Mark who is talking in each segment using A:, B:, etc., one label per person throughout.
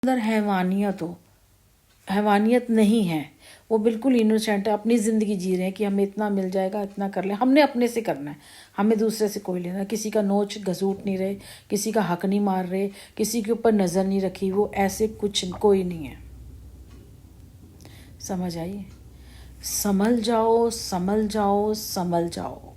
A: अंदर हैवानियत हो, हैवानियत नहीं है, वो बिल्कुल इनोसेंट है, अपनी ज़िंदगी जी रहे हैं कि हमें इतना मिल जाएगा, इतना कर लें, हमने अपने से करना है, हमें दूसरे से कोई लेना, किसी का नोच घसूट नहीं रहे, किसी का हक नहीं मार रहे, किसी के ऊपर नज़र नहीं रखी, वो ऐसे कुछ कोई नहीं है। समझ आई? संभल जाओ, संभल जाओ, संभल जाओ।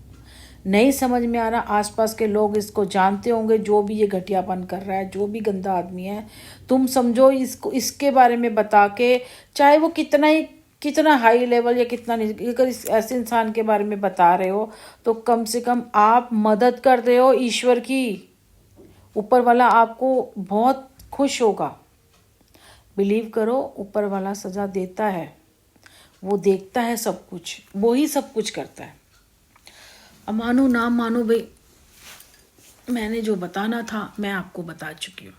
A: नहीं समझ में आ रहा, आसपास के लोग इसको जानते होंगे, जो भी ये घटियापन कर रहा है, जो भी गंदा आदमी है, तुम समझो इसको, इसके बारे में बता के, चाहे वो कितना हाई लेवल या कितना नहीं, अगर इस ऐसे इंसान के बारे में बता रहे हो तो कम से कम आप मदद कर रहे हो ईश्वर की। ऊपर वाला आपको बहुत खुश होगा, बिलीव करो, ऊपर वाला सज़ा देता है, वो देखता है सब कुछ, वो ही सब कुछ करता है। अब मानो ना मानो भाई, मैंने जो बताना था मैं आपको बता चुकी हूँ।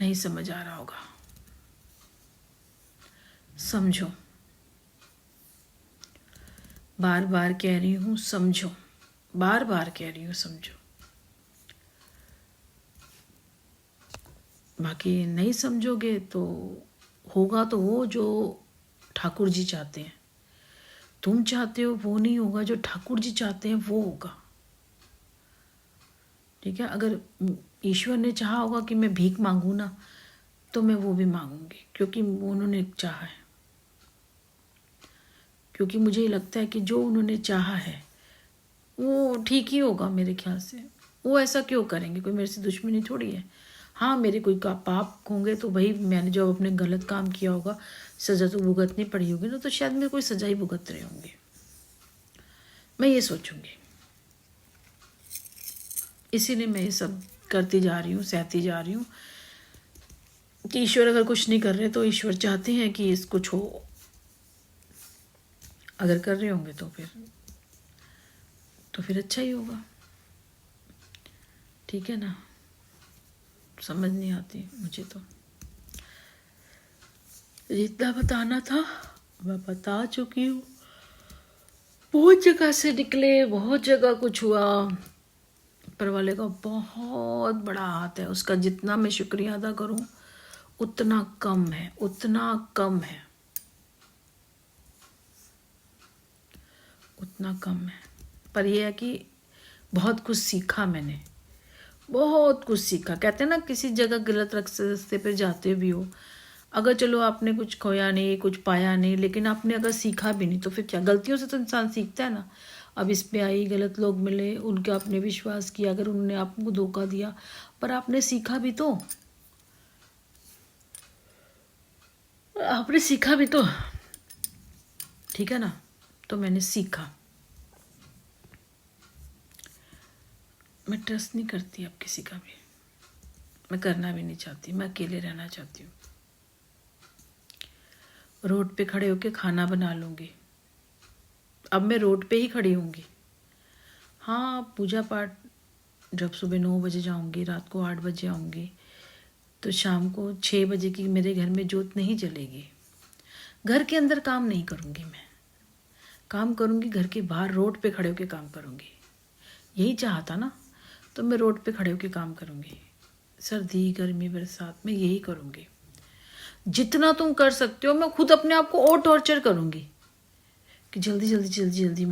A: नहीं समझ आ रहा होगा, समझो, बार बार कह रही हूँ समझो, बार बार कह रही हूँ समझो। बाकी नहीं समझोगे तो होगा तो वो जो ठाकुर जी चाहते हैं, तुम चाहते हो वो नहीं होगा, जो ठाकुर जी चाहते हैं वो होगा। ठीक है? अगर ईश्वर ने चाहा होगा कि मैं भीख मांगू ना, तो मैं वो भी मांगूंगी, क्योंकि उन्होंने चाहा है, क्योंकि मुझे लगता है कि जो उन्होंने चाहा है वो ठीक ही होगा मेरे ख्याल से। वो ऐसा क्यों करेंगे, कोई मेरे से दुश्मनी थोड़ी है। हाँ, मेरे कोई का पाप होंगे तो भाई मैंने जो अपने गलत काम किया होगा, सज़ा तो भुगतनी पड़ी होगी ना, तो शायद मेरे कोई सज़ा ही भुगत रहे होंगे, मैं ये सोचूंगी। इसीलिए मैं ये सब करती जा रही हूँ, सहती जा रही हूँ कि ईश्वर अगर कुछ नहीं कर रहे तो ईश्वर चाहते हैं कि इस कुछ हो, अगर कर रहे होंगे तो फिर अच्छा ही होगा। ठीक है ना? समझ नहीं आती मुझे तो, जितना बताना था मैं बता चुकी हूँ। बहुत जगह से निकले, बहुत जगह कुछ हुआ, ऊपर वाले का बहुत बड़ा हाथ है, उसका जितना मैं शुक्रिया अदा करूं उतना कम है, उतना कम है, उतना कम है। पर यह है कि बहुत कुछ सीखा मैंने, बहुत कुछ सीखा। कहते हैं ना, किसी जगह गलत रास्ते पे जाते भी हो, अगर चलो आपने कुछ खोया नहीं, कुछ पाया नहीं, लेकिन आपने अगर सीखा भी नहीं तो फिर क्या, गलतियों से तो इंसान सीखता है ना। अब इस पे आई, गलत लोग मिले, उनके आपने विश्वास किया, अगर उन्होंने आपको धोखा दिया, पर आपने सीखा भी तो, आपने सीखा भी तो, ठीक है ना? तो मैंने सीखा, मैं ट्रस्ट नहीं करती अब किसी का भी, मैं करना भी नहीं चाहती, मैं अकेले रहना चाहती हूँ। रोड पे खड़े होके खाना बना लूँगी, अब मैं रोड पे ही खड़ी होंगी। हाँ, पूजा पाठ जब सुबह 9 बजे जाऊँगी, रात को 8 बजे आऊँगी, तो शाम को 6 बजे की मेरे घर में जोत नहीं जलेगी। घर के अंदर काम नहीं करूँगी, मैं काम करूँगी घर के बाहर, रोड पे खड़े होके काम करूँगी। यही चाहा था ना, तो मैं रोड पे खड़े होके काम करूँगी, सर्दी गर्मी बरसात में यही करूँगी। जितना तुम कर सकते हो, मैं खुद अपने आप को और टॉर्चर करूँगी कि जल्दी जल्दी जल्दी जल्दी